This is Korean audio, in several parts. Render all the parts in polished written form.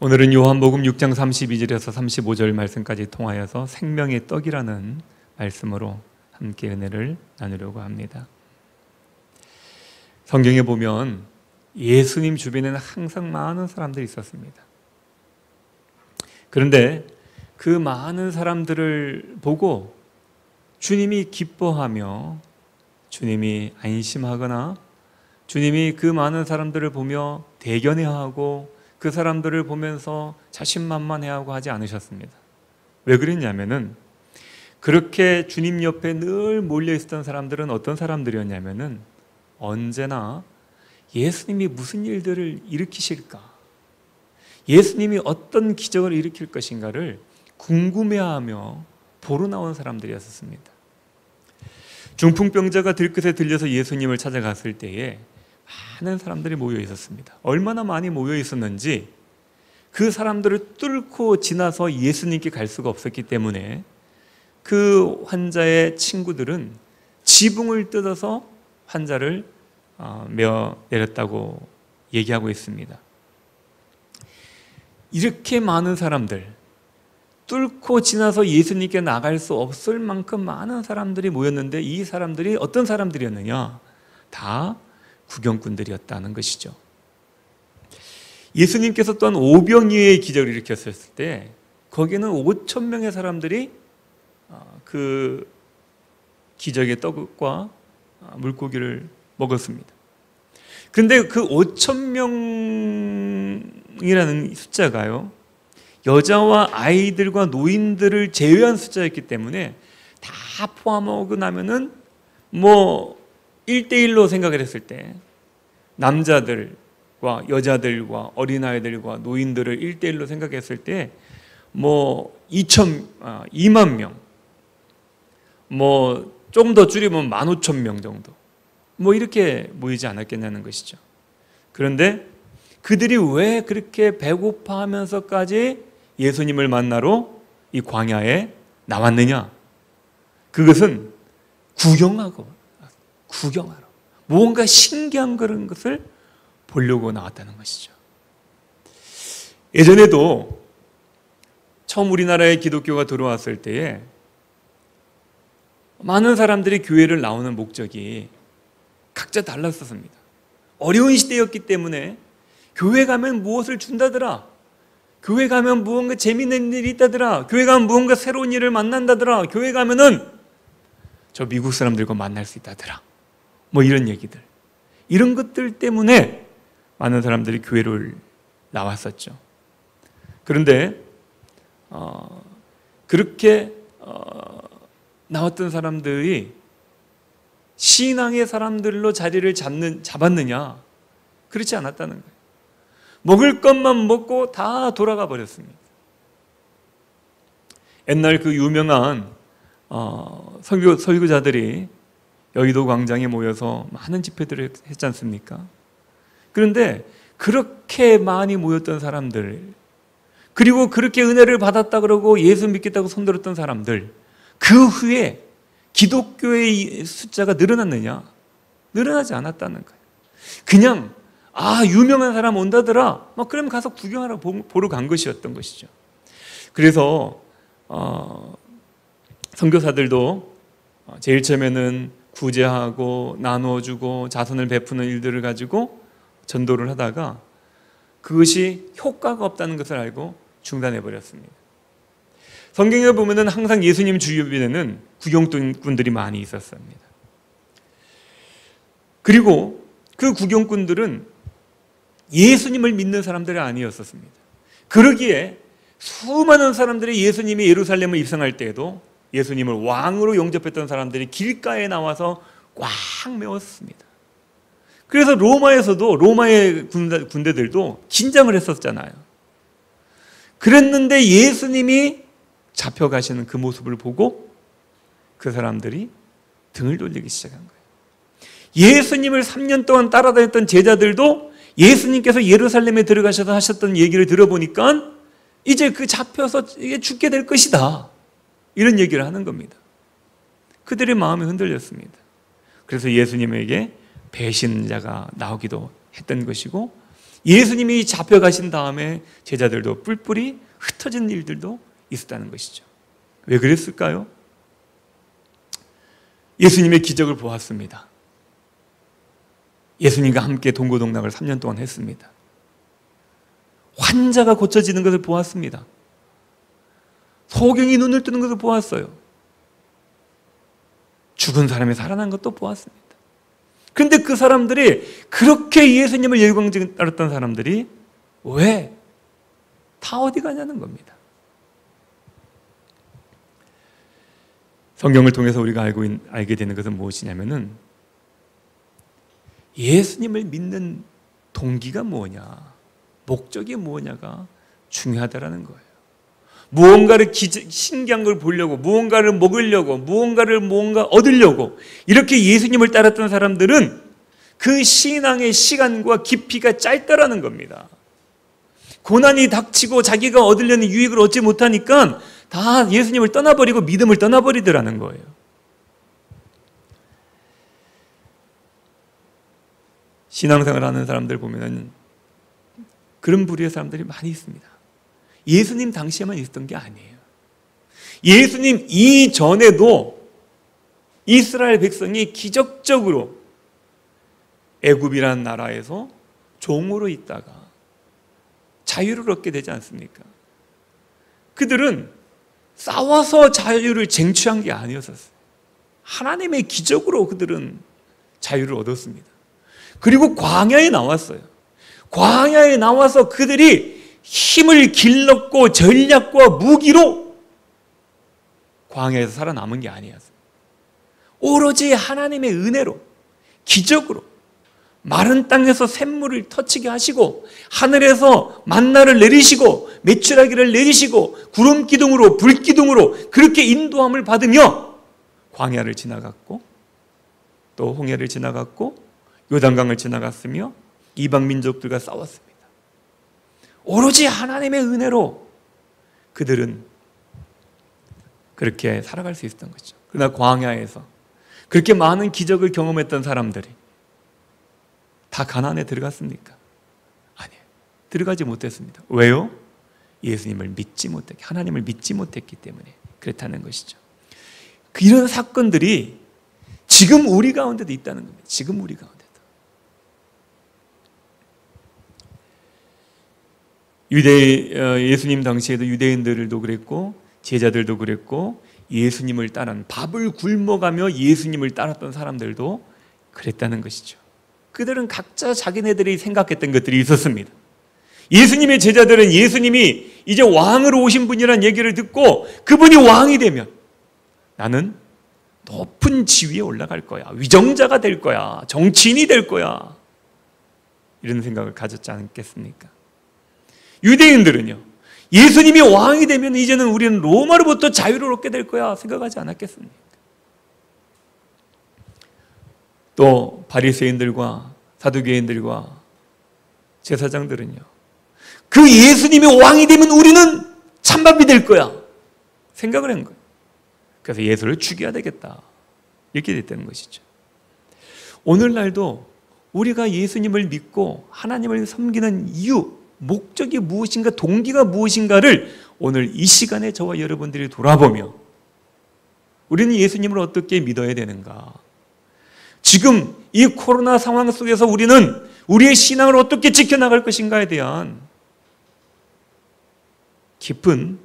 오늘은 요한복음 6장 32절에서 35절 말씀까지 통하여서 생명의 떡이라는 말씀으로 함께 은혜를 나누려고 합니다. 성경에 보면 예수님 주변에는 항상 많은 사람들이 있었습니다. 그런데 그 많은 사람들을 보고 주님이 기뻐하며 주님이 안심하거나 주님이 그 많은 사람들을 보며 대견해하고 그 사람들을 보면서 자신만만해하고 하지 않으셨습니다. 왜 그랬냐면은 그렇게 주님 옆에 늘 몰려있었던 사람들은 어떤 사람들이었냐면은 언제나 예수님이 무슨 일들을 일으키실까, 예수님이 어떤 기적을 일으킬 것인가를 궁금해하며 보러 나온 사람들이었습니다. 중풍병자가 들끝에 들려서 예수님을 찾아갔을 때에 많은 사람들이 모여 있었습니다. 얼마나 많이 모여 있었는지 그 사람들을 뚫고 지나서 예수님께 갈 수가 없었기 때문에 그 환자의 친구들은 지붕을 뜯어서 환자를 메어 내렸다고 얘기하고 있습니다. 이렇게 많은 사람들, 뚫고 지나서 예수님께 나갈 수 없을 만큼 많은 사람들이 모였는데 이 사람들이 어떤 사람들이었느냐? 다 구경꾼들이었다는 것이죠. 예수님께서 또한 오병이어의 기적을 일으켰을 때 거기는 5천 명의 사람들이 그 기적의 떡과 물고기를 먹었습니다. 그런데 그 5천 명이라는 숫자가요, 여자와 아이들과 노인들을 제외한 숫자였기 때문에 다 포함하고 나면은 1대1로 생각을 했을 때 남자들과 여자들과 어린아이들과 노인들을 1대1로 생각했을 때 2만 명, 좀 더 줄이면 15,000명 정도 이렇게 모이지 않았겠냐는 것이죠. 그런데 그들이 왜 그렇게 배고파하면서까지 예수님을 만나러 이 광야에 나왔느냐? 그것은 구경하러 무언가 신기한 그런 것을 보려고 나왔다는 것이죠. 예전에도 처음 우리나라에 기독교가 들어왔을 때에 많은 사람들이 교회를 나오는 목적이 각자 달랐었습니다. 어려운 시대였기 때문에 교회 가면 무엇을 준다더라, 교회 가면 무언가 재미있는 일이 있다더라, 교회 가면 무언가 새로운 일을 만난다더라, 교회 가면은 저 미국 사람들과 만날 수 있다더라, 이런 얘기들, 이런 것들 때문에 많은 사람들이 교회를 나왔었죠. 그런데 그렇게 나왔던 사람들이 신앙의 사람들로 자리를 잡았느냐? 그렇지 않았다는 거예요. 먹을 것만 먹고 다 돌아가 버렸습니다. 옛날 그 유명한 설교자들이 여의도 광장에 모여서 많은 집회들을 했지 않습니까? 그런데 그렇게 많이 모였던 사람들, 그리고 그렇게 은혜를 받았다 그러고 예수 믿겠다고 손들었던 사람들, 그 후에 기독교의 숫자가 늘어났느냐? 늘어나지 않았다는 거예요. 그냥 유명한 사람 온다더라, 그러면 가서 구경하러 보러 간 것이었던 것이죠. 그래서 선교사들도 제일 처음에는 구제하고 나누어주고 자선을 베푸는 일들을 가지고 전도를 하다가 그것이 효과가 없다는 것을 알고 중단해버렸습니다. 성경에 보면은 항상 예수님 주변에는 구경꾼들이 많이 있었습니다. 그리고 그 구경꾼들은 예수님을 믿는 사람들이 아니었었습니다. 그러기에 수많은 사람들이 예수님이 예루살렘을 입성할 때에도 예수님을 왕으로 영접했던 사람들이 길가에 나와서 꽉 메웠습니다. 그래서 로마에서도 로마의 군대들도 긴장을 했었잖아요. 그랬는데 예수님이 잡혀가시는 그 모습을 보고 그 사람들이 등을 돌리기 시작한 거예요. 예수님을 3년 동안 따라다녔던 제자들도 예수님께서 예루살렘에 들어가셔서 하셨던 얘기를 들어보니까 이제 그 잡혀서 이게 죽게 될 것이다, 이런 얘기를 하는 겁니다. 그들의 마음이 흔들렸습니다. 그래서 예수님에게 배신자가 나오기도 했던 것이고 예수님이 잡혀가신 다음에 제자들도 뿔뿔이 흩어진 일들도 있었다는 것이죠. 왜 그랬을까요? 예수님의 기적을 보았습니다. 예수님과 함께 동고동락을 3년 동안 했습니다. 환자가 고쳐지는 것을 보았습니다. 소경이 눈을 뜨는 것을 보았어요. 죽은 사람이 살아난 것도 보았습니다. 그런데 그 사람들이, 그렇게 예수님을 열광적으로 따랐던 사람들이 왜 다 어디 가냐는 겁니다. 성경을 통해서 우리가 알게 되는 것은 무엇이냐면은, 예수님을 믿는 동기가 뭐냐, 목적이 뭐냐가 중요하다라는 거예요. 무언가를 신기한 걸 보려고, 무언가를 먹으려고, 무언가 얻으려고 이렇게 예수님을 따랐던 사람들은 그 신앙의 시간과 깊이가 짧다라는 겁니다. 고난이 닥치고 자기가 얻으려는 유익을 얻지 못하니까 다 예수님을 떠나버리고 믿음을 떠나버리더라는 거예요. 신앙생활 하는 사람들 보면 그런 부류의 사람들이 많이 있습니다. 예수님 당시에만 있었던 게 아니에요. 예수님 이전에도 이스라엘 백성이 기적적으로 애굽이라는 나라에서 종으로 있다가 자유를 얻게 되지 않습니까? 그들은 싸워서 자유를 쟁취한 게 아니었었어요. 하나님의 기적으로 그들은 자유를 얻었습니다. 그리고 광야에 나왔어요. 광야에 나와서 그들이 힘을 길렀고 전략과 무기로 광야에서 살아남은 게 아니었어요. 오로지 하나님의 은혜로, 기적으로 마른 땅에서 샘물을 터치게 하시고, 하늘에서 만나를 내리시고, 메추라기를 내리시고, 구름 기둥으로 불 기둥으로 그렇게 인도함을 받으며 광야를 지나갔고, 또 홍해를 지나갔고, 요단강을 지나갔으며 이방 민족들과 싸웠습니다. 오로지 하나님의 은혜로 그들은 그렇게 살아갈 수 있었던 거죠. 그러나 광야에서 그렇게 많은 기적을 경험했던 사람들이 다 가나안에 들어갔습니까? 아니에요. 들어가지 못했습니다. 왜요? 예수님을 믿지 못했기, 하나님을 믿지 못했기 때문에 그렇다는 것이죠. 이런 사건들이 지금 우리 가운데도 있다는 겁니다. 지금 우리 가운데도. 예수님 당시에도 유대인들도 그랬고 제자들도 그랬고 예수님을 따른, 밥을 굶어가며 예수님을 따랐던 사람들도 그랬다는 것이죠. 그들은 각자 자기네들이 생각했던 것들이 있었습니다. 예수님의 제자들은 예수님이 이제 왕으로 오신 분이라는 얘기를 듣고 그분이 왕이 되면 나는 높은 지위에 올라갈 거야, 위정자가 될 거야, 정치인이 될 거야, 이런 생각을 가졌지 않겠습니까? 유대인들은요, 예수님이 왕이 되면 이제는 우리는 로마로부터 자유를 얻게 될 거야 생각하지 않았겠습니까? 또 바리새인들과 사두개인들과 제사장들은요, 그 예수님이 왕이 되면 우리는 찬밥이 될 거야 생각을 한 거예요. 그래서 예수를 죽여야 되겠다 이렇게 됐다는 것이죠. 오늘날도 우리가 예수님을 믿고 하나님을 섬기는 이유, 목적이 무엇인가, 동기가 무엇인가를 오늘 이 시간에 저와 여러분들이 돌아보며 우리는 예수님을 어떻게 믿어야 되는가, 지금 이 코로나 상황 속에서 우리는 우리의 신앙을 어떻게 지켜나갈 것인가에 대한 깊은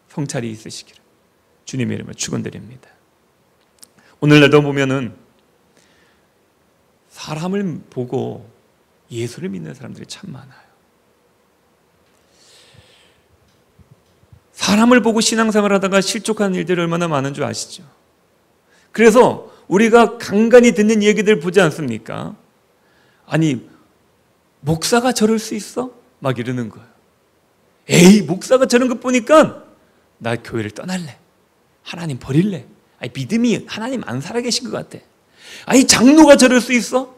성찰이 있으시기를 주님의 이름으로 축원드립니다. 오늘날도 보면은 사람을 보고 예수를 믿는 사람들이 참 많아요. 사람을 보고 신앙생활 하다가 실족하는 일들이 얼마나 많은 줄 아시죠? 그래서 우리가 간간히 듣는 얘기들 보지 않습니까? 아니, 목사가 저럴 수 있어? 막 이러는 거예요. 에이, 목사가 저런 것 보니까 나 교회를 떠날래, 하나님 버릴래, 아니, 믿음이 하나님 안 살아계신 것 같아. 아니, 장로가 저럴 수 있어?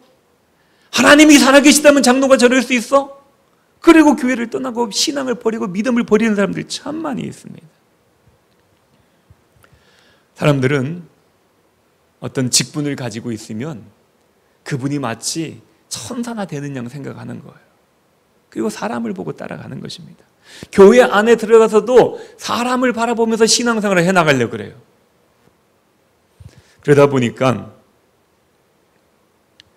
하나님이 살아계시다면 장로가 저럴 수 있어? 그리고 교회를 떠나고 신앙을 버리고 믿음을 버리는 사람들이 참 많이 있습니다. 사람들은 어떤 직분을 가지고 있으면 그분이 마치 천사나 되는 양 생각하는 거예요. 그리고 사람을 보고 따라가는 것입니다. 교회 안에 들어가서도 사람을 바라보면서 신앙생활을 해나가려고 그래요. 그러다 보니까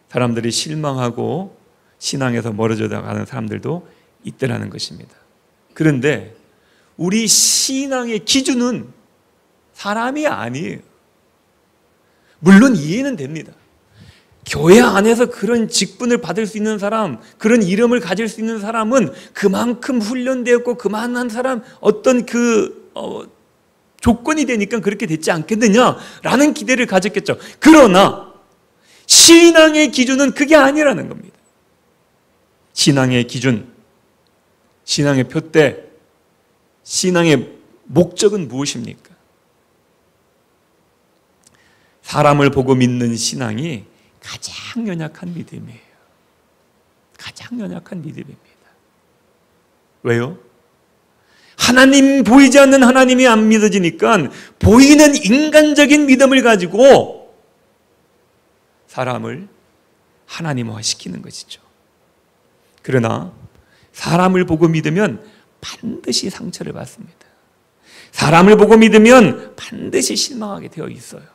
사람들이 실망하고 신앙에서 멀어져 가는 사람들도 있더라는 것입니다. 그런데 우리 신앙의 기준은 사람이 아니에요. 물론 이해는 됩니다. 교회 안에서 그런 직분을 받을 수 있는 사람, 그런 이름을 가질 수 있는 사람은 그만큼 훈련되었고 그만한 사람 어떤 조건이 되니까 그렇게 됐지 않겠느냐라는 기대를 가졌겠죠. 그러나 신앙의 기준은 그게 아니라는 겁니다. 신앙의 기준, 신앙의 표대, 신앙의 목적은 무엇입니까? 사람을 보고 믿는 신앙이 가장 연약한 믿음이에요. 가장 연약한 믿음입니다. 왜요? 하나님, 보이지 않는 하나님이 안 믿어지니까 보이는 인간적인 믿음을 가지고 사람을 하나님화 시키는 것이죠. 그러나 사람을 보고 믿으면 반드시 상처를 받습니다. 사람을 보고 믿으면 반드시 실망하게 되어 있어요.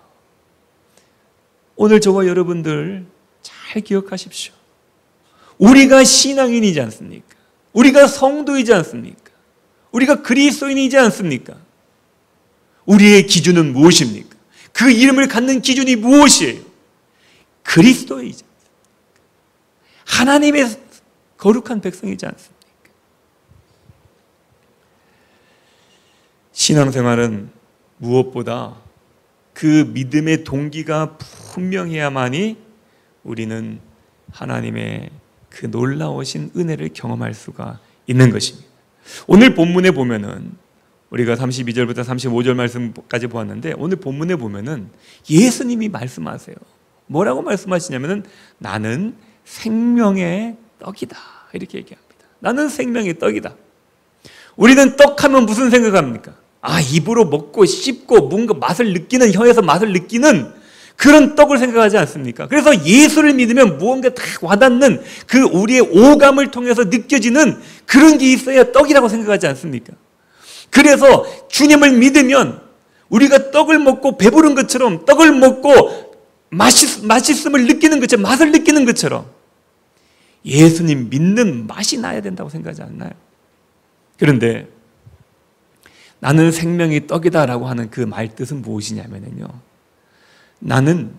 오늘 저와 여러분들 잘 기억하십시오. 우리가 신앙인이지 않습니까? 우리가 성도이지 않습니까? 우리가 그리스도인이지 않습니까? 우리의 기준은 무엇입니까? 그 이름을 갖는 기준이 무엇이에요? 그리스도이지 않습니까? 하나님의 거룩한 백성이지 않습니까? 신앙생활은 무엇보다 그 믿음의 동기가 분명해야만이 우리는 하나님의 그 놀라우신 은혜를 경험할 수가 있는 것입니다. 오늘 본문에 보면은 우리가 32절부터 35절 말씀까지 보았는데 오늘 본문에 보면은 예수님이 말씀하세요. 뭐라고 말씀하시냐면은 나는 생명의 떡이다 이렇게 얘기합니다. 나는 생명의 떡이다. 우리는 떡하면 무슨 생각합니까? 입으로 먹고 씹고 뭔가 맛을 느끼는, 혀에서 맛을 느끼는 그런 떡을 생각하지 않습니까? 그래서 예수를 믿으면 무언가 딱 와닿는 그 우리의 오감을 통해서 느껴지는 그런 게 있어야 떡이라고 생각하지 않습니까? 그래서 주님을 믿으면 우리가 떡을 먹고 배부른 것처럼, 떡을 먹고 맛있음을 느끼는 것처럼, 맛을 느끼는 것처럼 예수님 믿는 맛이 나야 된다고 생각하지 않나요? 그런데 나는 생명의 떡이다라고 하는 그 말뜻은 무엇이냐면요, 나는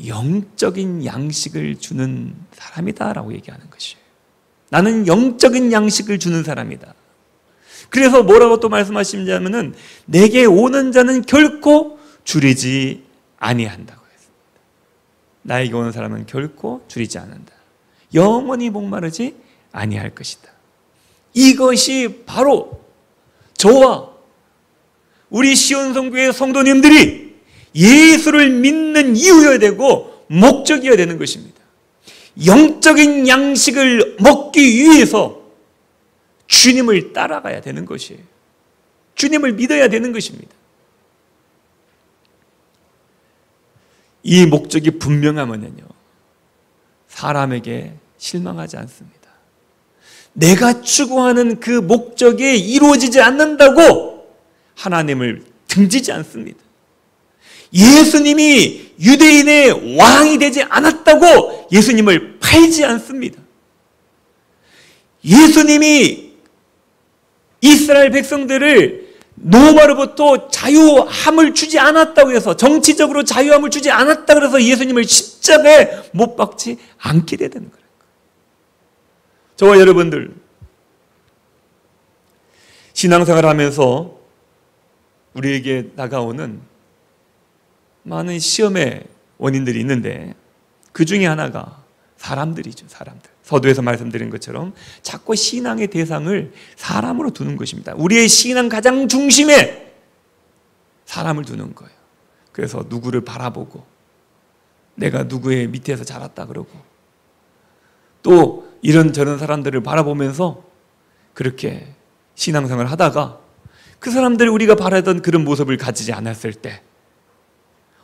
영적인 양식을 주는 사람이다라고 얘기하는 것이에요. 나는 영적인 양식을 주는 사람이다. 그래서 뭐라고 또 말씀하시냐면은 내게 오는 자는 결코 줄이지 아니한다고 했습니다. 나에게 오는 사람은 결코 줄이지 않는다. 영원히 목마르지 아니할 것이다. 이것이 바로 저와 우리 시온성교회 성도님들이 예수를 믿는 이유여야 되고 목적이어야 되는 것입니다. 영적인 양식을 먹기 위해서 주님을 따라가야 되는 것이에요. 주님을 믿어야 되는 것입니다. 이 목적이 분명하면요, 사람에게 실망하지 않습니다. 내가 추구하는 그 목적이 이루어지지 않는다고 하나님을 등지지 않습니다. 예수님이 유대인의 왕이 되지 않았다고 예수님을 팔지 않습니다. 예수님이 이스라엘 백성들을 노마로부터 자유함을 주지 않았다고 해서, 정치적으로 자유함을 주지 않았다고 해서 예수님을 십자가에 못 박지 않게 되는 거예요. 저와 여러분들 신앙생활을 하면서 우리에게 다가오는 많은 시험의 원인들이 있는데 그 중에 하나가 사람들이죠. 사람들. 서두에서 말씀드린 것처럼 자꾸 신앙의 대상을 사람으로 두는 것입니다. 우리의 신앙 가장 중심에 사람을 두는 거예요. 그래서 누구를 바라보고 내가 누구의 밑에서 자랐다 그러고 또 이런저런 사람들을 바라보면서 그렇게 신앙생활을 하다가 그 사람들이 우리가 바라던 그런 모습을 가지지 않았을 때,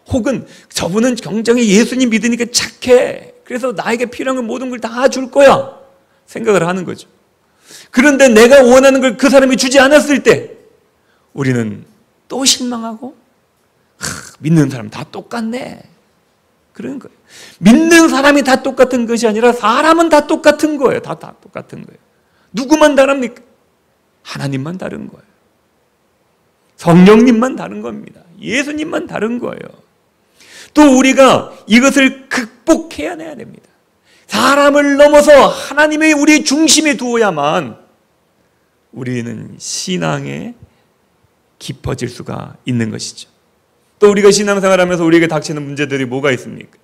혹은 저분은 굉장히 예수님 믿으니까 착해, 그래서 나에게 필요한 걸 모든 걸 다 줄 거야 생각을 하는 거죠. 그런데 내가 원하는 걸 그 사람이 주지 않았을 때 우리는 또 실망하고 믿는 사람 다 똑같네 그런 거예요. 믿는 사람이 다 똑같은 것이 아니라 사람은 다 똑같은 거예요. 다 똑같은 거예요. 누구만 다릅니까? 하나님만 다른 거예요. 성령님만 다른 겁니다. 예수님만 다른 거예요. 또 우리가 이것을 극복해야 됩니다. 사람을 넘어서 하나님의 우리 중심에 두어야만 우리는 신앙에 깊어질 수가 있는 것이죠. 또 우리가 신앙생활하면서 우리에게 닥치는 문제들이 뭐가 있습니까?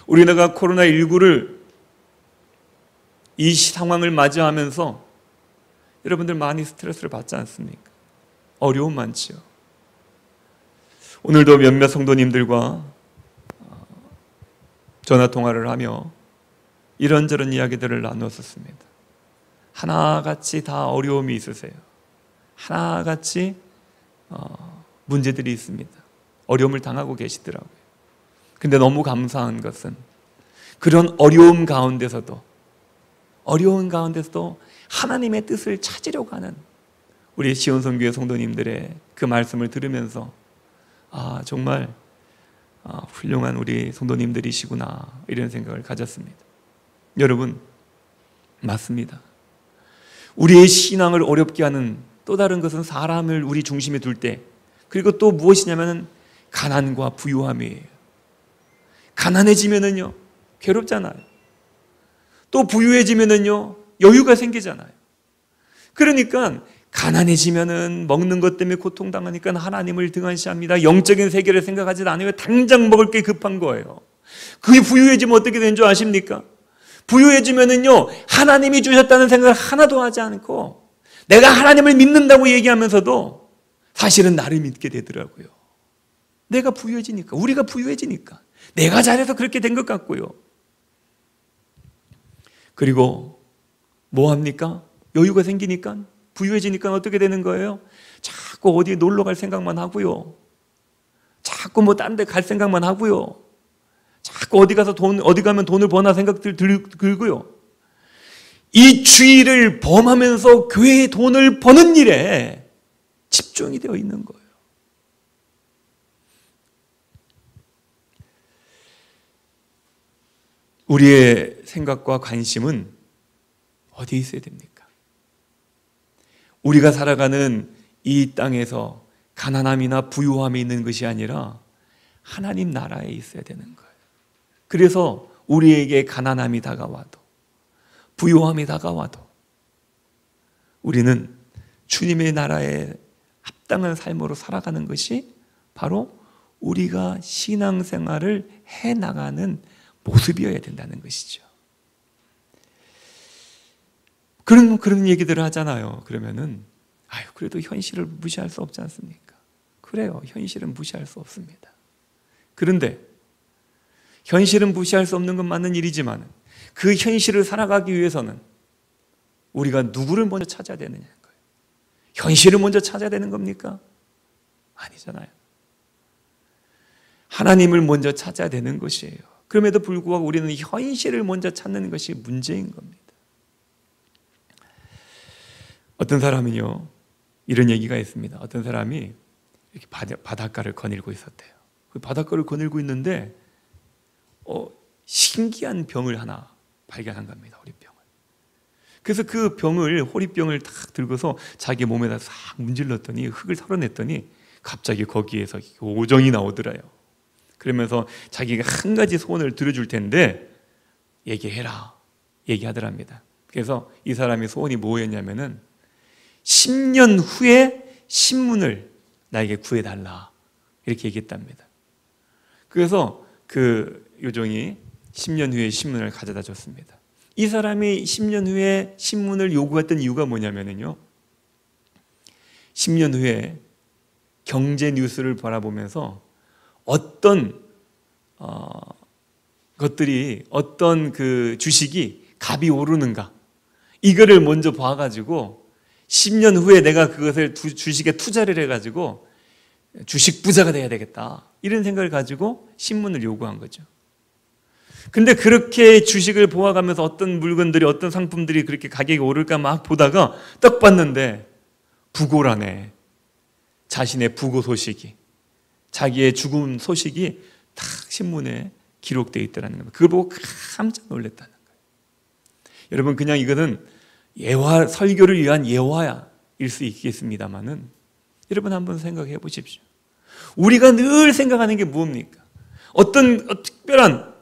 우리나라가 코로나19를 이 상황을 맞이하면서 여러분들 많이 스트레스를 받지 않습니까? 어려움 많지요. 오늘도 몇몇 성도님들과 전화통화를 하며 이런저런 이야기들을 나누었습니다. 하나같이 다 어려움이 있으세요. 하나같이 문제들이 있습니다. 어려움을 당하고 계시더라고요. 근데 너무 감사한 것은 그런 어려움 가운데서도 하나님의 뜻을 찾으려고 하는 우리 시온성교회 성도님들의 그 말씀을 들으면서 정말 훌륭한 우리 성도님들이시구나 이런 생각을 가졌습니다. 여러분, 맞습니다. 우리의 신앙을 어렵게 하는 또 다른 것은 사람을 우리 중심에 둘 때, 그리고 또 무엇이냐면 가난과 부유함이에요. 가난해지면은요 괴롭잖아요. 또 부유해지면은요 여유가 생기잖아요. 그러니까 가난해지면은 먹는 것 때문에 고통당하니까 하나님을 등한시합니다. 영적인 세계를 생각하지 않아요. 당장 먹을 게 급한 거예요. 그게 부유해지면 어떻게 되는 줄 아십니까? 부유해지면은요 하나님이 주셨다는 생각을 하나도 하지 않고 내가 하나님을 믿는다고 얘기하면서도 사실은 나를 믿게 되더라고요. 내가 부유해지니까, 우리가 부유해지니까, 내가 잘해서 그렇게 된 것 같고요. 그리고 뭐 합니까? 여유가 생기니까, 부유해지니까 어떻게 되는 거예요? 자꾸 어디에 놀러 갈 생각만 하고요. 자꾸 뭐 딴 데 갈 생각만 하고요. 자꾸 어디 가면 돈을 버나 생각들 들고요. 이 주의를 범하면서 교회에 돈을 버는 일에 집중이 되어 있는 거예요. 우리의 생각과 관심은 어디에 있어야 됩니까? 우리가 살아가는 이 땅에서 가난함이나 부유함이 있는 것이 아니라 하나님 나라에 있어야 되는 거예요. 그래서 우리에게 가난함이 다가와도 부유함이 다가와도 우리는 주님의 나라에 합당한 삶으로 살아가는 것이 바로 우리가 신앙생활을 해나가는 모습이어야 된다는 것이죠. 그런 얘기들을 하잖아요. 그러면은 그래도 현실을 무시할 수 없지 않습니까? 그래요. 현실은 무시할 수 없습니다. 그런데 현실은 무시할 수 없는 건 맞는 일이지만 그 현실을 살아가기 위해서는 우리가 누구를 먼저 찾아야 되느냐는 거예요. 현실을 먼저 찾아야 되는 겁니까? 아니잖아요. 하나님을 먼저 찾아야 되는 것이에요. 그럼에도 불구하고 우리는 현실을 먼저 찾는 것이 문제인 겁니다. 어떤 사람은요 이런 얘기가 있습니다. 어떤 사람이 이렇게 바닷가를 거닐고 있었대요. 그 바닷가를 거닐고 있는데 신기한 병을 하나 발견한 겁니다. 호리병을. 그래서 그 호리병을 딱 들고서 자기 몸에다 싹 문질렀더니 흙을 털어냈더니 갑자기 거기에서 오정이 나오더래요. 그러면서 자기가 한 가지 소원을 들어줄 텐데 얘기해라 얘기하더랍니다. 그래서 이 사람의 소원이 뭐였냐면은 10년 후에 신문을 나에게 구해달라 이렇게 얘기했답니다. 그래서 그 요정이 10년 후에 신문을 가져다 줬습니다. 이 사람이 10년 후에 신문을 요구했던 이유가 뭐냐면요 10년 후에 경제 뉴스를 바라보면서 어떤 것들이 어떤 그 주식이 값이 오르는가 이거를 먼저 봐가지고 10년 후에 내가 그것을 주식에 투자를 해가지고 주식 부자가 돼야 되겠다 이런 생각을 가지고 신문을 요구한 거죠. 근데 그렇게 주식을 보아가면서 어떤 물건들이, 어떤 상품들이 그렇게 가격이 오를까 막 보다가 딱 봤는데 부고라네. 자신의 부고 소식이, 자기의 죽음 소식이 딱 신문에 기록되어 있다는 겁니다. 그걸 보고 깜짝 놀랐다는 거예요. 여러분, 그냥 이거는 예화, 설교를 위한 예화일 수 있겠습니다만은 여러분 한번 생각해 보십시오. 우리가 늘 생각하는 게 뭡니까? 어떤 특별한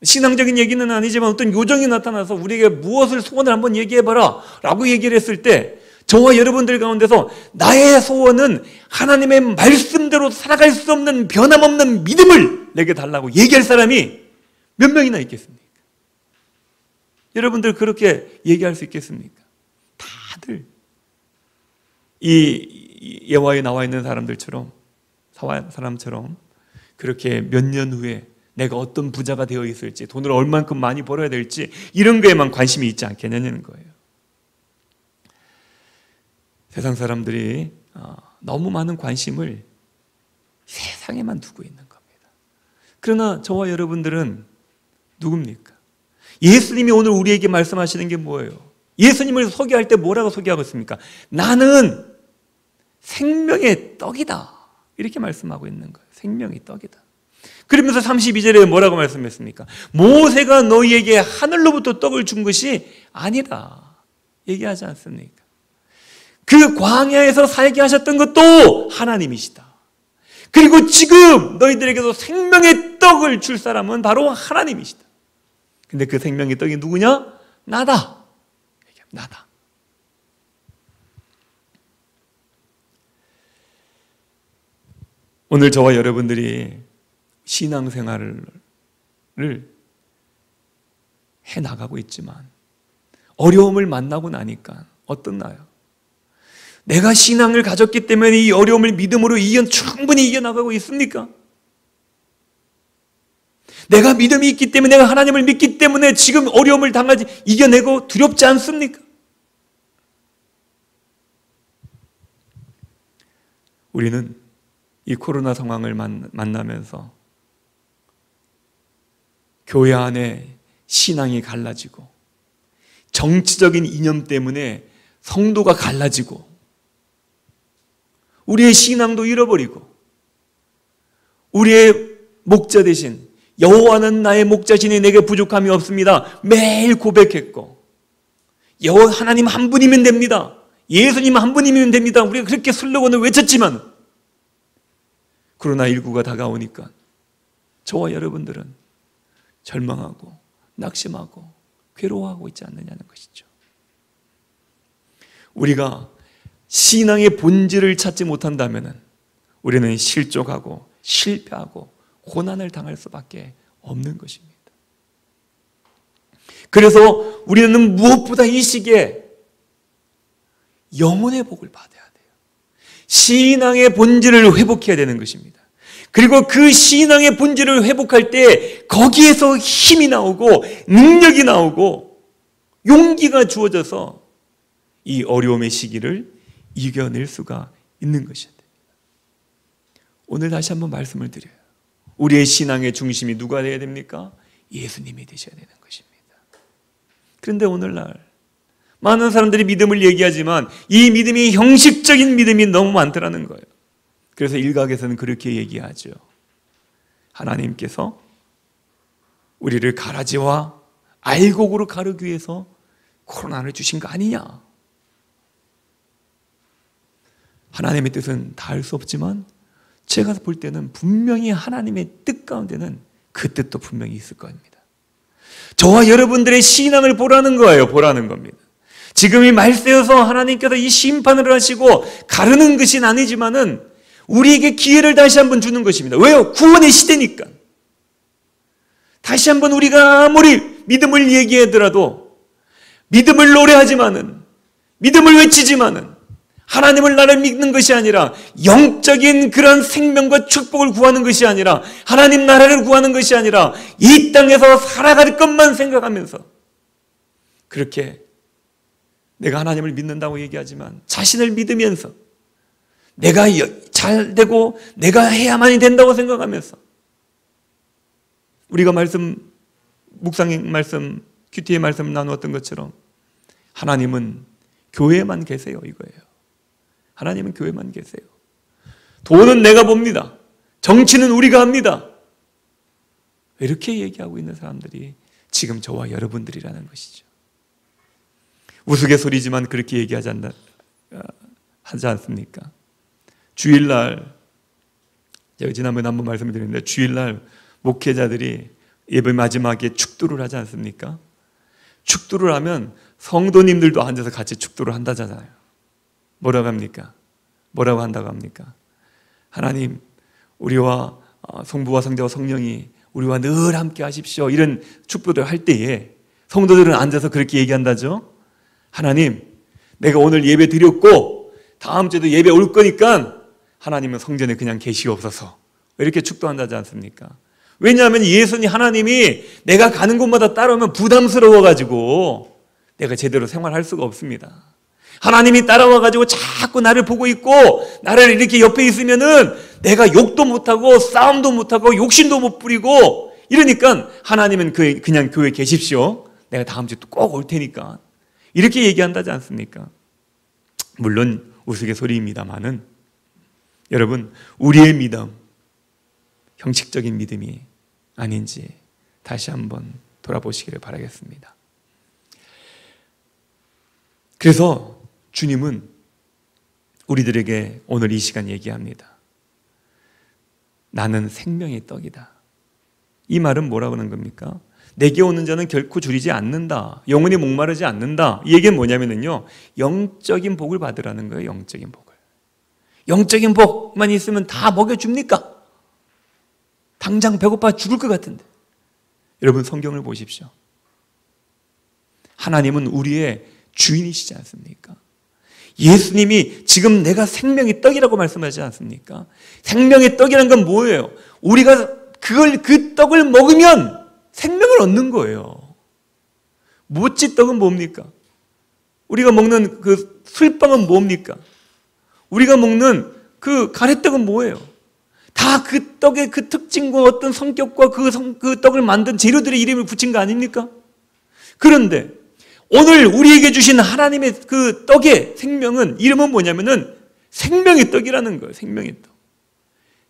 신앙적인 얘기는 아니지만 어떤 요정이 나타나서 우리에게 무엇을 소원을 한번 얘기해봐라 라고 얘기를 했을 때 저와 여러분들 가운데서 나의 소원은 하나님의 말씀대로 살아갈 수 없는 변함없는 믿음을 내게 달라고 얘기할 사람이 몇 명이나 있겠습니까? 여러분들 그렇게 얘기할 수 있겠습니까? 다들 이 예화에 나와 있는 사람처럼 그렇게 몇 년 후에 내가 어떤 부자가 되어 있을지, 돈을 얼만큼 많이 벌어야 될지 이런 거에만 관심이 있지 않겠냐는 거예요. 세상 사람들이 너무 많은 관심을 세상에만 두고 있는 겁니다. 그러나 저와 여러분들은 누굽니까? 예수님이 오늘 우리에게 말씀하시는 게 뭐예요? 예수님을 소개할 때 뭐라고 소개하고 있습니까? 나는 생명의 떡이다, 이렇게 말씀하고 있는 거예요. 생명의 떡이다. 그러면서 32절에 뭐라고 말씀했습니까? 모세가 너희에게 하늘로부터 떡을 준 것이 아니다 얘기하지 않습니까? 그 광야에서 살게 하셨던 것도 하나님이시다. 그리고 지금 너희들에게도 생명의 떡을 줄 사람은 바로 하나님이시다. 근데 그 생명의 떡이 누구냐? 나다. 나다. 오늘 저와 여러분들이 신앙생활을 해나가고 있지만 어려움을 만나고 나니까 어떻나요? 내가 신앙을 가졌기 때문에 이 어려움을 믿음으로 충분히 이겨나가고 있습니까? 내가 믿음이 있기 때문에, 내가 하나님을 믿기 때문에 지금 어려움을 이겨내고 두렵지 않습니까? 우리는 이 코로나 상황을 만나면서 교회 안에 신앙이 갈라지고 정치적인 이념 때문에 성도가 갈라지고 우리의 신앙도 잃어버리고 우리의 목자 대신 여호와는 나의 목자시니 내게 부족함이 없습니다 매일 고백했고, 하나님 한 분이면 됩니다, 예수님 한 분이면 됩니다, 우리가 그렇게 슬로건을 외쳤지만 코로나19가 다가오니까 저와 여러분들은 절망하고 낙심하고 괴로워하고 있지 않느냐는 것이죠. 우리가 신앙의 본질을 찾지 못한다면 우리는 실족하고 실패하고 고난을 당할 수밖에 없는 것입니다. 그래서 우리는 무엇보다 이 시기에 영혼의 복을 받아야 돼요. 신앙의 본질을 회복해야 되는 것입니다. 그리고 그 신앙의 본질을 회복할 때 거기에서 힘이 나오고 능력이 나오고 용기가 주어져서 이 어려움의 시기를 이겨낼 수가 있는 것입니다. 오늘 다시 한번 말씀을 드려요. 우리의 신앙의 중심이 누가 되어야 됩니까? 예수님이 되셔야 되는 것입니다. 그런데 오늘날 많은 사람들이 믿음을 얘기하지만 이 믿음이 형식적인 믿음이 너무 많더라는 거예요. 그래서 일각에서는 그렇게 얘기하죠. 하나님께서 우리를 가라지와 알곡으로 가르기 위해서 코로나를 주신 거 아니냐. 하나님의 뜻은 다 알 수 없지만 제가 볼 때는 분명히 하나님의 뜻 가운데는 그 뜻도 분명히 있을 겁니다. 저와 여러분들의 신앙을 보라는 거예요. 보라는 겁니다. 지금이 말세여서 하나님께서 이 심판을 하시고 가르는 것이 아니지만은 우리에게 기회를 다시 한번 주는 것입니다. 왜요? 구원의 시대니까. 다시 한번 우리가 아무리 믿음을 얘기하더라도 믿음을 노래하지만은 믿음을 외치지만은 하나님을 나를 믿는 것이 아니라 영적인 그런 생명과 축복을 구하는 것이 아니라 하나님 나라를 구하는 것이 아니라 이 땅에서 살아갈 것만 생각하면서 그렇게 내가 하나님을 믿는다고 얘기하지만 자신을 믿으면서 내가 잘 되고 내가 해야만이 된다고 생각하면서 우리가 묵상 말씀, 큐티의 말씀 나누었던 것처럼 하나님은 교회에만 계세요, 이거예요. 하나님은 교회에만 계세요. 돈은 내가 봅니다. 정치는 우리가 합니다. 이렇게 얘기하고 있는 사람들이 지금 저와 여러분들이라는 것이죠. 우스갯소리지만 그렇게 얘기하지 하지 않습니까? 주일날, 제가 지난번에 한번 말씀을 드렸는데, 주일날 목회자들이 예배 마지막에 축도를 하지 않습니까? 축도를 하면 성도님들도 앉아서 같이 축도를 한다잖아요. 뭐라고 합니까? 뭐라고 한다고 합니까? 하나님, 우리와 성부와 성자와 성령이 우리와 늘 함께 하십시오. 이런 축도를 할 때에 성도들은 앉아서 그렇게 얘기한다죠. 하나님, 내가 오늘 예배 드렸고 다음 주에도 예배 올 거니까 하나님은 성전에 그냥 계시옵소서. 이렇게 축도한다지 않습니까? 왜냐하면 예수님, 하나님이 내가 가는 곳마다 따라오면 부담스러워가지고 내가 제대로 생활할 수가 없습니다. 하나님이 따라와가지고 자꾸 나를 보고 있고 나를 이렇게 옆에 있으면은 내가 욕도 못하고 싸움도 못하고 욕심도 못 부리고 이러니까 하나님은 그냥 교회에 계십시오. 내가 다음 주에 또 꼭 올 테니까. 이렇게 얘기한다지 않습니까? 물론 우스갯소리입니다만은 여러분, 우리의 믿음, 형식적인 믿음이 아닌지 다시 한번 돌아보시기를 바라겠습니다. 그래서 주님은 우리들에게 오늘 이 시간 얘기합니다. 나는 생명의 떡이다. 이 말은 뭐라고 하는 겁니까? 내게 오는 자는 결코 줄이지 않는다. 영원히 목마르지 않는다. 이 얘기는 뭐냐면요, 영적인 복을 받으라는 거예요. 영적인 복을. 영적인 복만 있으면 다 먹여줍니까? 당장 배고파 죽을 것 같은데. 여러분, 성경을 보십시오. 하나님은 우리의 주인이시지 않습니까? 예수님이 지금 내가 생명의 떡이라고 말씀하지 않습니까? 생명의 떡이라는 건 뭐예요? 우리가 그 떡을 먹으면 생명을 얻는 거예요. 모찌떡은 뭡니까? 우리가 먹는 그 술빵은 뭡니까? 우리가 먹는 그 가래떡은 뭐예요? 다 그 떡의 그 특징과 어떤 성격과 그 떡을 만든 재료들의 이름을 붙인 거 아닙니까? 그런데 오늘 우리에게 주신 하나님의 그 떡의 생명은, 이름은 뭐냐면은 생명의 떡이라는 거예요. 생명의 떡.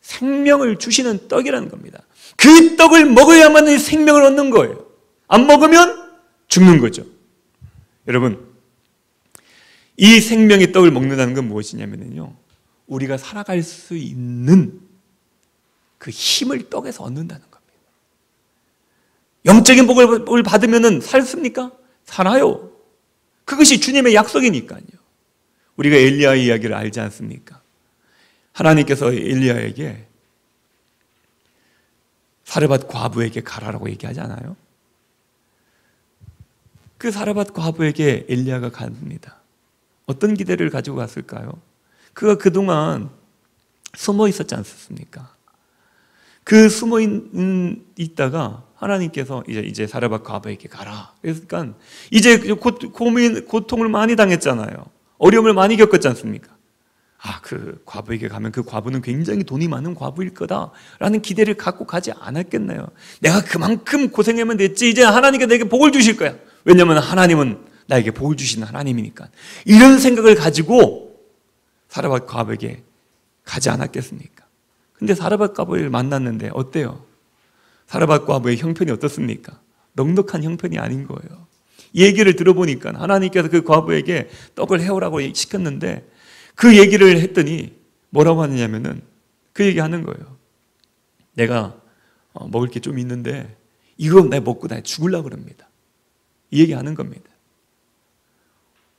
생명을 주시는 떡이라는 겁니다. 그 떡을 먹어야만 생명을 얻는 거예요. 안 먹으면 죽는 거죠. 여러분, 이 생명의 떡을 먹는다는 건 무엇이냐면요, 우리가 살아갈 수 있는 그 힘을 떡에서 얻는다는 겁니다. 영적인 복을 받으면 살습니까? 살아요. 그것이 주님의 약속이니까요. 우리가 엘리야의 이야기를 알지 않습니까? 하나님께서 엘리야에게 사르밧 과부에게 가라라고 얘기하지 않아요? 그 사르밧 과부에게 엘리야가 갑니다. 어떤 기대를 가지고 갔을까요? 그가 그동안 숨어 있었지 않습니까? 그 숨어 있다가 하나님께서 이제 사르밧 과부에게 가라. 그러니까 이제 고통을 많이 당했잖아요. 어려움을 많이 겪었지 않습니까? 그 과부에게 가면 그 과부는 굉장히 돈이 많은 과부일 거다라는 기대를 갖고 가지 않았겠나요? 내가 그만큼 고생하면 됐지. 이제 하나님께 내게 복을 주실 거야. 왜냐하면 하나님은 나에게 복을 주시는 하나님이니까. 이런 생각을 가지고 사르밧 과부에게 가지 않았겠습니까? 근데 사르밧 과부를 만났는데 어때요? 사르밧 과부의 형편이 어떻습니까? 넉넉한 형편이 아닌 거예요. 이 얘기를 들어보니까 하나님께서 그 과부에게 떡을 해오라고 시켰는데 그 얘기를 했더니 뭐라고 하느냐면은 그 얘기 하는 거예요. 내가 먹을 게 좀 있는데 이거 내가 먹고 나 죽으려고 그럽니다. 이 얘기 하는 겁니다.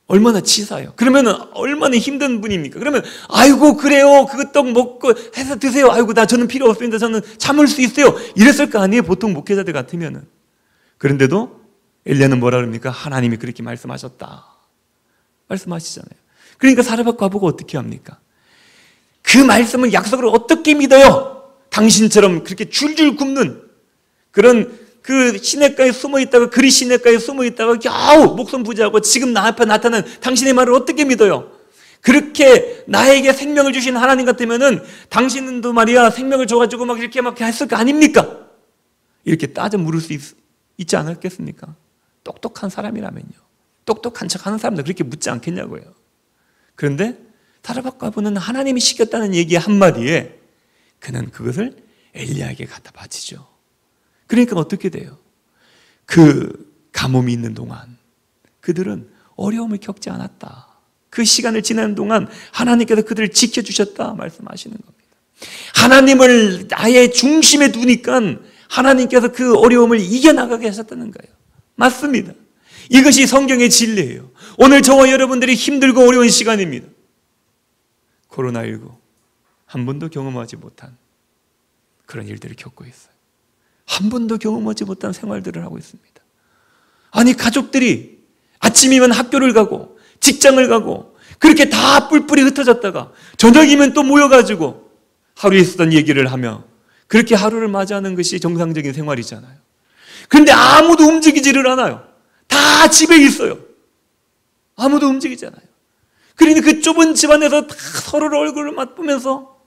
얼마나 치사해요. 그러면 얼마나 힘든 분입니까? 그러면 아이고 그래요. 그 떡 먹고 해서 드세요. 아이고 저는 필요 없습니다. 저는 참을 수 있어요. 이랬을 거 아니에요. 보통 목회자들 같으면은. 그런데도 엘리야는 뭐라 그럽니까? 하나님이 그렇게 말씀하셨다. 말씀하시잖아요. 그러니까 사르밧 과부가 어떻게 합니까? 그 말씀을, 약속을 어떻게 믿어요? 당신처럼 그렇게 줄줄 굶는 그런 그 시냇가에 숨어 있다가, 그리 시냇가에 숨어 있다가 겨우 목숨 부지하고 지금 나 앞에 나타난 당신의 말을 어떻게 믿어요? 그렇게 나에게 생명을 주신 하나님 같으면은 당신도 말이야 생명을 줘가지고 막 이렇게 막 했을 거 아닙니까? 이렇게 따져 물을 수 있지 않았겠습니까? 똑똑한 사람이라면요. 똑똑한 척하는 사람들 그렇게 묻지 않겠냐고요. 그런데 다르바가부는 하나님이 시켰다는 얘기 한마디에 그는 그것을 엘리야에게 갖다 바치죠. 그러니까 어떻게 돼요? 그 가뭄이 있는 동안 그들은 어려움을 겪지 않았다. 그 시간을 지나는 동안 하나님께서 그들을 지켜주셨다 말씀하시는 겁니다. 하나님을 나의 중심에 두니까 하나님께서 그 어려움을 이겨나가게 하셨다는 거예요. 맞습니다. 이것이 성경의 진리예요. 오늘 저와 여러분들이 힘들고 어려운 시간입니다. 코로나19 한 번도 경험하지 못한 그런 일들을 겪고 있어요. 한 번도 경험하지 못한 생활들을 하고 있습니다. 아니 가족들이 아침이면 학교를 가고 직장을 가고 그렇게 다 뿔뿔이 흩어졌다가 저녁이면 또 모여가지고 하루에 있었던 얘기를 하며 그렇게 하루를 맞이하는 것이 정상적인 생활이잖아요. 그런데 아무도 움직이지를 않아요. 다 집에 있어요. 아무도 움직이잖아요. 그러니 그 좁은 집안에서 다 서로를 얼굴을 맞보면서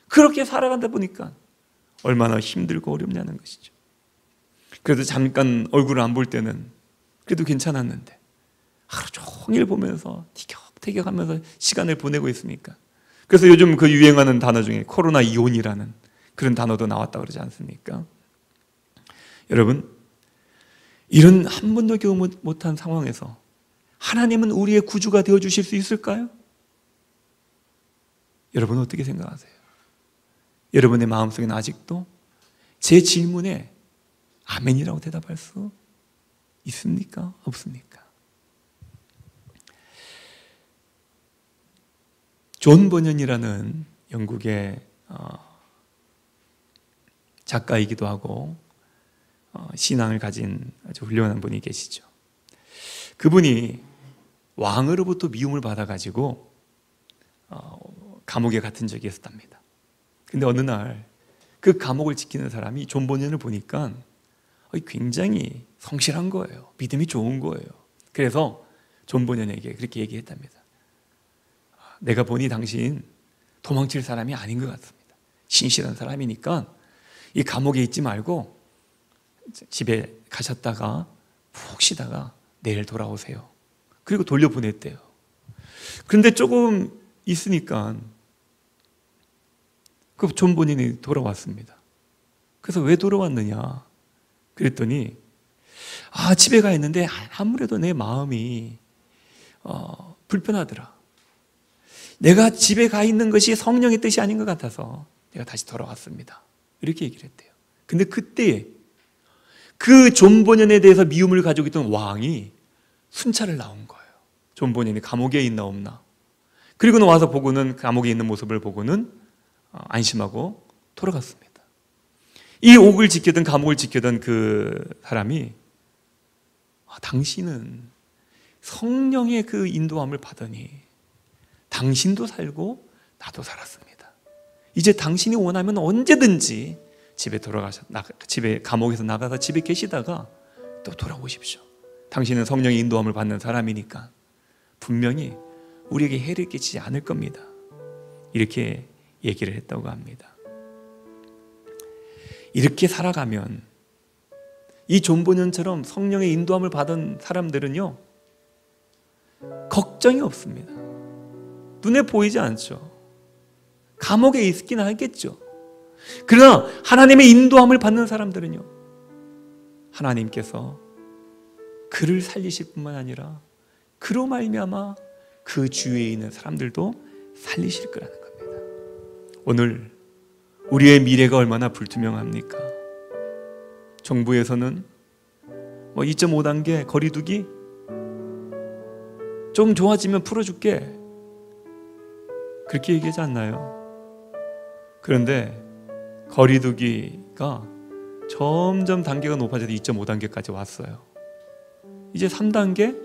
그렇게 살아간다 보니까 얼마나 힘들고 어렵냐는 것이죠. 그래도 잠깐 얼굴을 안 볼 때는 그래도 괜찮았는데 하루 종일 보면서 티격태격하면서 시간을 보내고 있으니까. 그래서 요즘 그 유행하는 단어 중에 코로나 이혼이라는 그런 단어도 나왔다고 그러지 않습니까? 여러분, 이런 한 번도 경험 못한 상황에서 하나님은 우리의 구주가 되어주실 수 있을까요? 여러분 어떻게 생각하세요? 여러분의 마음속에는 아직도 제 질문에 아멘이라고 대답할 수 있습니까? 없습니까? 존 버년이라는 영국의 작가이기도 하고 신앙을 가진 아주 훌륭한 분이 계시죠. 그분이 왕으로부터 미움을 받아가지고 감옥에 갇힌 적이 있었답니다. 근데 어느 날 그 감옥을 지키는 사람이 존 버년을 보니까 굉장히 성실한 거예요. 믿음이 좋은 거예요. 그래서 존 버년에게 그렇게 얘기했답니다. 내가 보니 당신 도망칠 사람이 아닌 것 같습니다. 신실한 사람이니까 이 감옥에 있지 말고 집에 가셨다가 푹 쉬다가 내일 돌아오세요. 그리고 돌려보냈대요. 그런데 조금 있으니까 그 존 버년이 돌아왔습니다. 그래서 왜 돌아왔느냐 그랬더니 집에 가 있는데 아무래도 내 마음이 불편하더라. 내가 집에 가 있는 것이 성령의 뜻이 아닌 것 같아서 내가 다시 돌아왔습니다. 이렇게 얘기를 했대요. 근데 그때 그 존 버년에 대해서 미움을 가지고 있던 왕이 순찰을 나온 거예요. 존 버년이 감옥에 있나 없나. 그리고는 와서 보고는 감옥에 있는 모습을 보고는 안심하고 돌아갔습니다. 이 옥을 지키던 감옥을 지키던 그 사람이 당신은 성령의 그 인도함을 받으니 당신도 살고 나도 살았습니다. 이제 당신이 원하면 언제든지 집에 감옥에서 나가서 집에 계시다가 또 돌아오십시오. 당신은 성령의 인도함을 받는 사람이니까 분명히 우리에게 해를 끼치지 않을 겁니다. 이렇게 얘기를 했다고 합니다. 이렇게 살아가면 이 존 버년처럼 성령의 인도함을 받은 사람들은요 걱정이 없습니다. 눈에 보이지 않죠. 감옥에 있긴 하겠죠. 그러나 하나님의 인도함을 받는 사람들은요 하나님께서 그를 살리실 뿐만 아니라 그로 말미암아 그 주위에 있는 사람들도 살리실 거라는 겁니다. 오늘 우리의 미래가 얼마나 불투명합니까? 정부에서는 2.5단계 거리두기 좀 좋아지면 풀어줄게 그렇게 얘기하지 않나요? 그런데 거리두기가 점점 단계가 높아져서 2.5단계까지 왔어요. 이제 3단계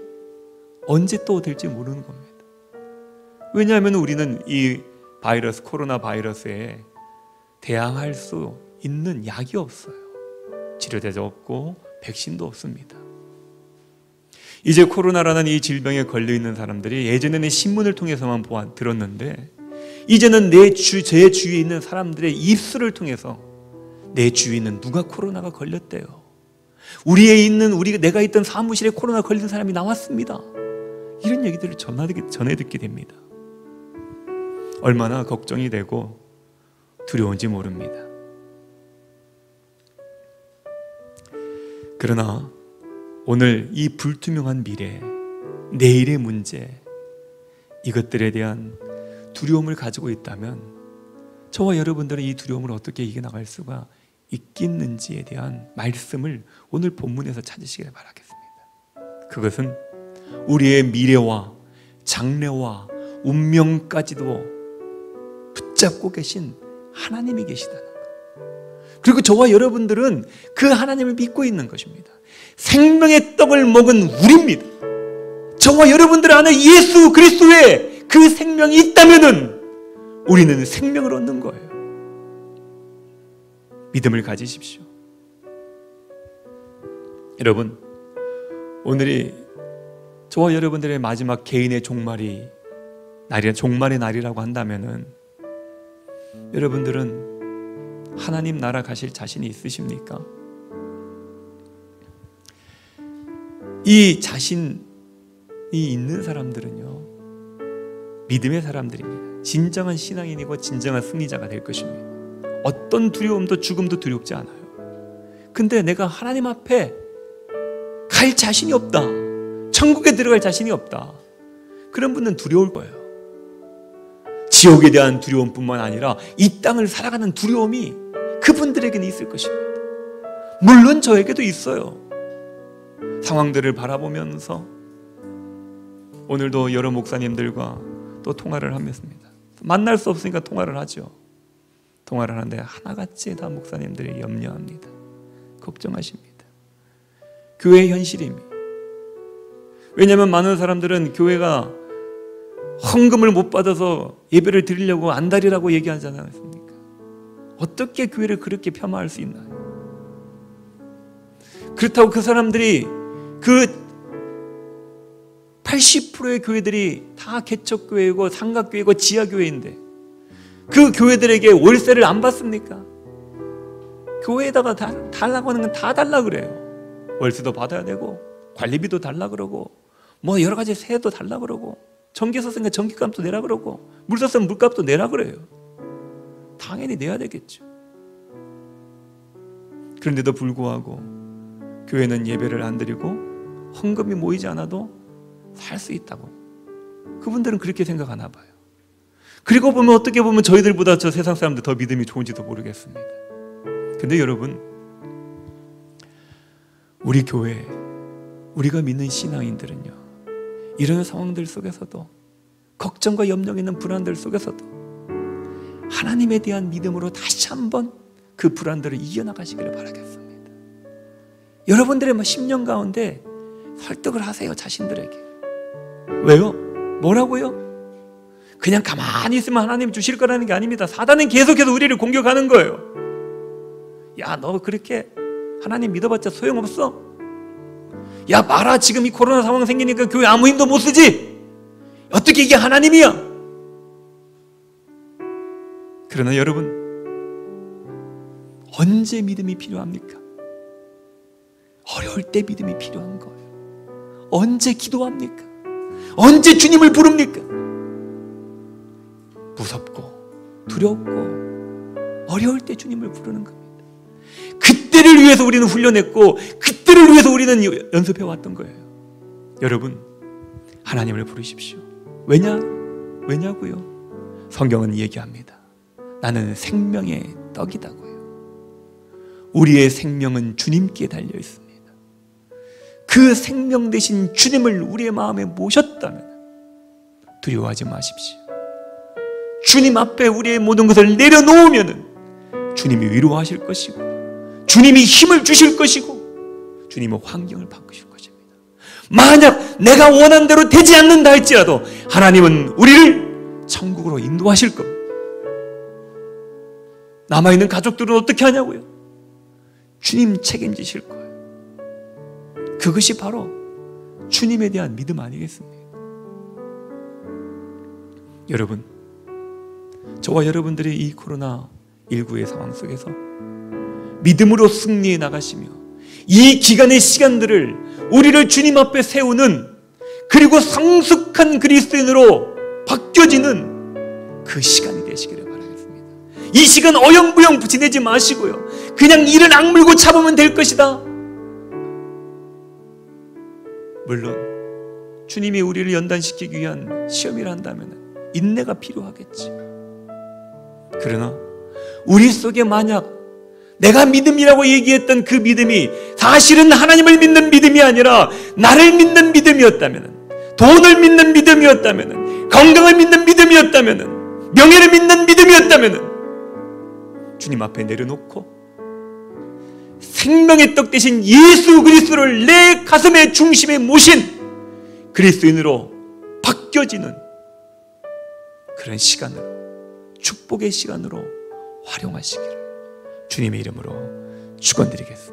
언제 또 될지 모르는 겁니다. 왜냐하면 우리는 이 코로나 바이러스에 대항할 수 있는 약이 없어요. 치료제도 없고 백신도 없습니다. 이제 코로나라는 이 질병에 걸려있는 사람들이 예전에는 신문을 통해서만 들었는데 이제는 제 주위에 있는 사람들의 입술을 통해서 내 주위에는 누가 코로나가 걸렸대요. 내가 있던 사무실에 코로나 걸린 사람이 나왔습니다. 이런 얘기들을 전해 듣게 됩니다. 얼마나 걱정이 되고 두려운지 모릅니다. 그러나 오늘 이 불투명한 미래, 내일의 문제, 이것들에 대한 두려움을 가지고 있다면 저와 여러분들은 이 두려움을 어떻게 이겨나갈 수가 있겠는지에 대한 말씀을 오늘 본문에서 찾으시길 바라겠습니다. 그것은 우리의 미래와 장래와 운명까지도 붙잡고 계신 하나님이 계시다는 것. 그리고 저와 여러분들은 그 하나님을 믿고 있는 것입니다. 생명의 떡을 먹은 우리입니다. 저와 여러분들 안에 예수 그리스도의 그 생명이 있다면은 우리는 생명을 얻는 거예요. 믿음을 가지십시오. 여러분, 오늘이 저와 여러분들의 마지막 개인의 종말의 날이라고 한다면은 여러분들은 하나님 나라 가실 자신이 있으십니까? 이 자신이 있는 사람들은요, 믿음의 사람들입니다. 진정한 신앙인이고 진정한 승리자가 될 것입니다. 어떤 두려움도 죽음도 두렵지 않아요. 근데 내가 하나님 앞에 갈 자신이 없다, 천국에 들어갈 자신이 없다, 그런 분은 두려울 거예요. 지옥에 대한 두려움뿐만 아니라 이 땅을 살아가는 두려움이 그분들에게는 있을 것입니다. 물론 저에게도 있어요. 상황들을 바라보면서 오늘도 여러 목사님들과 또 통화를 하겠습니다. 만날 수 없으니까 통화를 하죠. 통화를 하는데 하나같이 다 목사님들이 염려합니다. 걱정하십니다. 교회의 현실입니다. 왜냐하면 많은 사람들은 교회가 헌금을 못 받아서 예배를 드리려고 안달이라고 얘기하지 않습니까? 어떻게 교회를 그렇게 폄하할 수 있나요? 그렇다고 그 사람들이 그 80%의 교회들이 다 개척교회고 삼각교회고 지하교회인데 그 교회들에게 월세를 안 받습니까? 교회에다가 달라고 하는 건 다 달라 그래요. 월세도 받아야 되고 관리비도 달라 그러고 뭐 여러 가지 세도 달라 그러고 전기 썼으니까 전기값도 내라 그러고 물 썼으면 물값도 내라 그래요. 당연히 내야 되겠죠. 그런데도 불구하고 교회는 예배를 안 드리고 헌금이 모이지 않아도 살 수 있다고 그분들은 그렇게 생각하나 봐요. 그리고 보면 어떻게 보면 저희들보다 저 세상 사람들 더 믿음이 좋은지도 모르겠습니다. 근데 여러분, 우리 교회, 우리가 믿는 신앙인들은요, 이런 상황들 속에서도 걱정과 염려가 있는 불안들 속에서도 하나님에 대한 믿음으로 다시 한번 그 불안들을 이겨나가시기를 바라겠습니다. 여러분들의 10년 가운데 설득을 하세요, 자신들에게. 왜요? 뭐라고요? 그냥 가만히 있으면 하나님 주실 거라는 게 아닙니다. 사단은 계속해서 우리를 공격하는 거예요. 야, 너 그렇게 하나님 믿어봤자 소용없어? 야, 봐라, 지금 이 코로나 상황 생기니까 교회 아무 힘도 못 쓰지? 어떻게 이게 하나님이야? 그러나 여러분, 언제 믿음이 필요합니까? 어려울 때 믿음이 필요한 거예요. 언제 기도합니까? 언제 주님을 부릅니까? 무섭고 두렵고 어려울 때 주님을 부르는 겁니다. 그때를 위해서 우리는 훈련했고 그때를 위해서 우리는 연습해왔던 거예요. 여러분, 하나님을 부르십시오. 왜냐고요? 성경은 얘기합니다. 나는 생명의 떡이다고요. 우리의 생명은 주님께 달려 있습니다. 그 생명 되신 주님을 우리의 마음에 모셨다면 두려워하지 마십시오. 주님 앞에 우리의 모든 것을 내려놓으면 주님이 위로하실 것이고 주님이 힘을 주실 것이고 주님의 환경을 바꾸실 것입니다. 만약 내가 원한 대로 되지 않는다 할지라도 하나님은 우리를 천국으로 인도하실 겁니다. 남아있는 가족들은 어떻게 하냐고요? 주님 책임지실 거예요. 그것이 바로 주님에 대한 믿음 아니겠습니까? 여러분, 저와 여러분들이 이 코로나19의 상황 속에서 믿음으로 승리해 나가시며 이 기간의 시간들을 우리를 주님 앞에 세우는, 그리고 성숙한 그리스도인으로 바뀌어지는 그 시간이 되시기를 바라겠습니다. 이 시간 어영부영 지내지 마시고요, 그냥 이를 악물고 잡으면 될 것이다. 물론 주님이 우리를 연단시키기 위한 시험이라 한다면 인내가 필요하겠지. 그러나 우리 속에 만약 내가 믿음이라고 얘기했던 그 믿음이 사실은 하나님을 믿는 믿음이 아니라 나를 믿는 믿음이었다면, 돈을 믿는 믿음이었다면, 건강을 믿는 믿음이었다면, 명예를 믿는 믿음이었다면, 주님 앞에 내려놓고 생명의 떡 대신 예수 그리스도를 내 가슴의 중심에 모신 그리스도인으로 바뀌어지는 그런 시간으로, 축복의 시간으로 활용하시기를 주님의 이름으로 축원드리겠습니다.